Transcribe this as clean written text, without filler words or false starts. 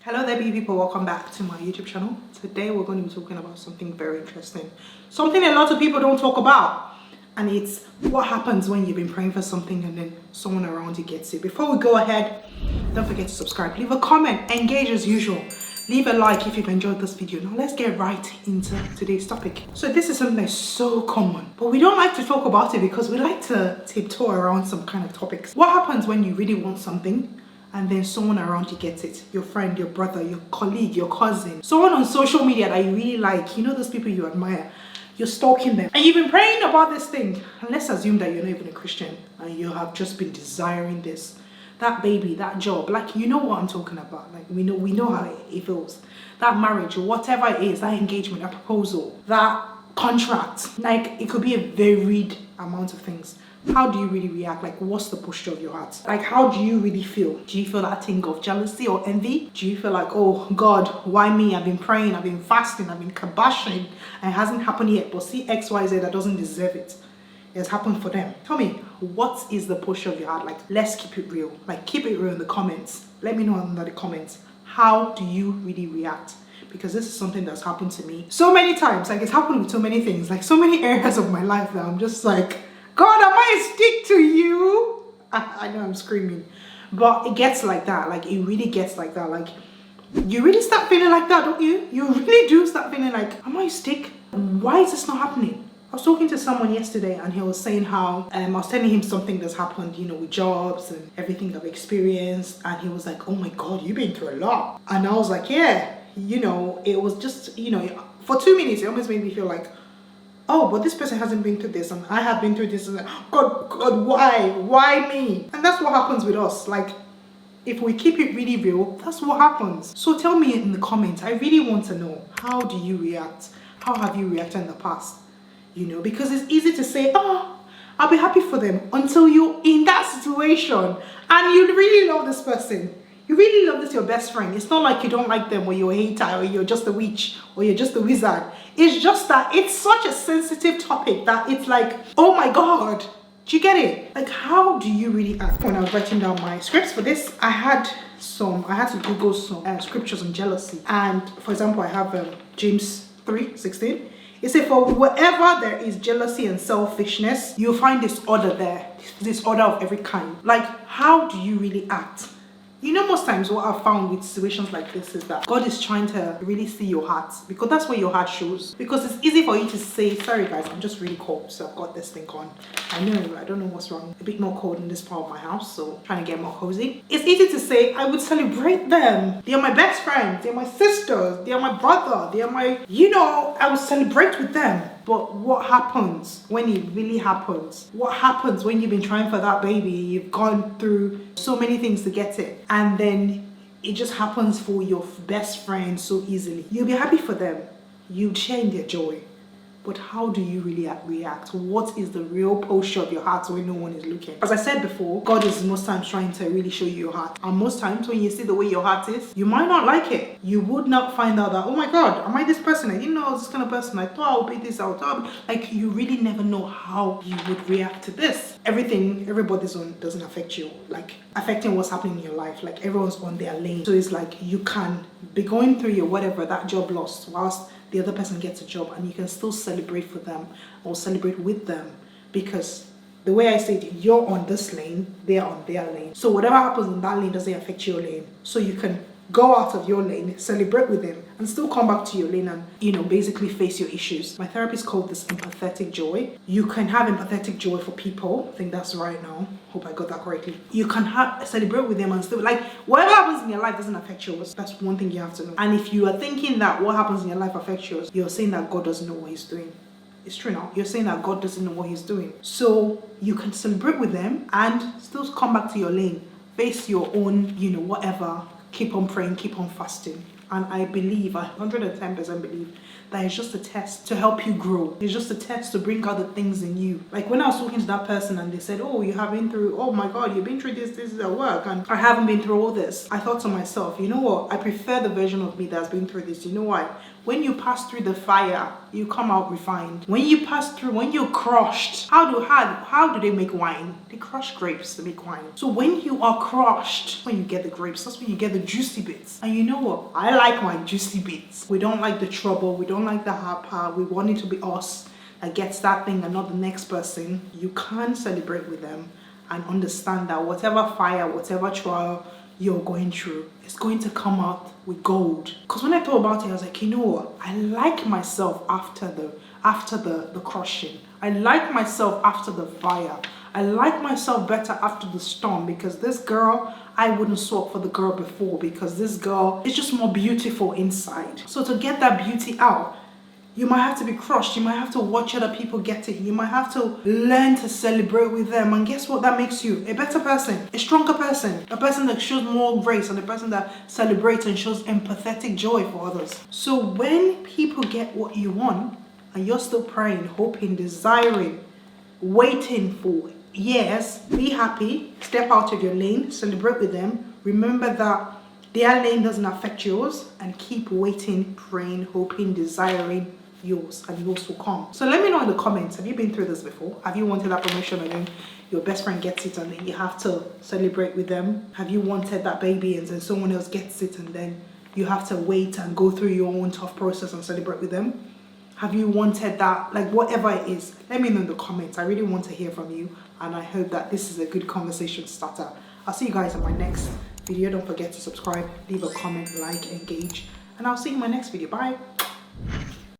Hello there, beauty people. Welcome back to my YouTube channel. Today we're going to be talking about something very interesting, something a lot of people don't talk about, and it's what happens when you've been praying for something and then someone around you gets it. Before we go ahead, don't forget to subscribe, leave a comment, engage as usual, leave a like if you've enjoyed this video. Now let's get right into today's topic. So this is something that's so common, but we don't like to talk about it because we like to tiptoe around some kind of topics. What happens when you really want something and then someone around you gets it? Your friend, your brother, your colleague, your cousin, someone on social media that you really like, you know, those people you admire, you're stalking them and you've been praying about this thing. And let's assume that you're not even a Christian and you have just been desiring this, that baby, that job, like, you know what I'm talking about. Like, we know how it feels, that marriage or whatever it is, that engagement, that proposal, that contract. Like, it could be a varied amount of things. How do you really react? Like, what's the posture of your heart? Like, how do you really feel? Do you feel that thing of jealousy or envy? Do you feel like, oh God, why me? I've been praying, I've been fasting, I've been kabashing, and it hasn't happened yet, but see XYZ that doesn't deserve it, it's happened for them. Tell me, what is the posture of your heart? Like, let's keep it real. Like, keep it real in the comments. Let me know under the comments. How do you really react? Because this is something that's happened to me so many times. Like, it's happened with so many things, like so many areas of my life that I'm just like, God, am I a stick to you? I know I'm screaming, but it gets like that. Like, it really gets like that. Like, you really start feeling like that, don't you? You really do start feeling like, am I a stick? Why is this not happening? I was talking to someone yesterday and he was saying how, I was telling him something that's happened, you know, with jobs and everything I've experienced. And he was like, oh my God, you've been through a lot. And I was like, yeah, you know, it was just, you know, for 2 minutes, it almost made me feel like, oh, but this person hasn't been through this and I have been through this. And God, why me? And that's what happens with us. Like, if we keep it really real, that's what happens. So tell me in the comments. I really want to know, how do you react? How have you reacted in the past? You know, because it's easy to say, oh, I'll be happy for them, until you're in that situation and you really love this person. You really love this, your best friend. It's not like you don't like them or you're a hater or you're just a witch or you're just a wizard. It's just that it's such a sensitive topic that it's like, oh my God, do you get it? Like, how do you really act? When I was writing down my scripts for this, I had to Google some scriptures on jealousy. And for example, I have James 3:16. It said, for wherever there is jealousy and selfishness, you'll find disorder there, disorder of every kind. Like, how do you really act? You know, most times what I've found with situations like this is that God is trying to really see your heart, because that's where your heart shows. Because it's easy for you to say, sorry guys, I'm just really cold, so I've got this thing on. I don't know what's wrong. A bit more cold in this part of my house, so trying to get more cozy. It's easy to say, I would celebrate them. They are my best friends, they're my sisters, they are my brother, they are my, you know, I would celebrate with them. But what happens when it really happens? What happens when you've been trying for that baby? You've gone through so many things to get it, and then it just happens for your best friend so easily. You'll be happy for them. You'd share in their joy. But how do you really react? What is the real posture of your heart when no one is looking? As I said before, God is most times trying to really show you your heart. And most times when you see the way your heart is, you might not like it. You would not find out that, oh my God, am I this person? I didn't know I was this kind of person. I thought I would be this out. Like, you really never know how you would react to this. Everybody's on doesn't affect you. Like, affecting what's happening in your life. Like, everyone's on their lane. So it's like, you can be going through your whatever, that job lost, whilst the other person gets a job, and you can still celebrate for them or celebrate with them, because the way I say it, you're on this lane, they're on their lane. So whatever happens in that lane doesn't affect your lane. So you can go out of your lane, celebrate with them, and still come back to your lane and, you know, basically face your issues. My therapist called this empathetic joy. You can have empathetic joy for people. I think that's right now. Hope I got that correctly. You can celebrate with them and still, like, whatever happens in your life doesn't affect yours. That's one thing you have to know. And if you are thinking that what happens in your life affects yours, you're saying that God doesn't know what he's doing. It's true now. You're saying that God doesn't know what he's doing. So you can celebrate with them and still come back to your lane. Face your own, you know, whatever. Keep on praying, keep on fasting, And I believe, I 110% believe, that it's just a test to help you grow. It's just a test to bring out the things in you. Like when I was talking to that person and they said, oh, you have been through, oh my God, you've been through this is at work, and I haven't been through all this. I thought to myself, you know what? I prefer the version of me that's been through this. You know why? When you pass through the fire, you come out refined. When you pass through, when you're crushed, how do they make wine? They crush grapes to make wine. So when you are crushed, when you get the grapes, that's when you get the juicy bits. And you know what? I like my juicy bits. We don't like the trouble. We don't like the hard part. We want it to be us that gets that thing and not the next person. You can't celebrate with them and understand that whatever fire, whatever trial you're going through, it's going to come out with gold. Because when I thought about it, I was like, you know what? I like myself after the crushing. I like myself after the fire. I like myself better after the storm, because this girl, I wouldn't swap for the girl before, because this girl is just more beautiful inside. So to get that beauty out, you might have to be crushed. You might have to watch other people get it. You might have to learn to celebrate with them. And guess what? That makes you a better person, a stronger person, a person that shows more grace, and a person that celebrates and shows empathetic joy for others. So when people get what you want and you're still praying, hoping, desiring, waiting for years, be happy, step out of your lane, celebrate with them. Remember that their lane doesn't affect yours, and keep waiting, praying, hoping, desiring yours, and yours will come. So let me know in the comments, have you been through this before? Have you wanted that promotion and then your best friend gets it and then you have to celebrate with them? Have you wanted that baby and then someone else gets it and then you have to wait and go through your own tough process and celebrate with them? Have you wanted that, like whatever it is? Let me know in the comments. I really want to hear from you, and I hope that this is a good conversation starter. I'll see you guys in my next video. Don't forget to subscribe, leave a comment, like, engage, and I'll see you in my next video. Bye.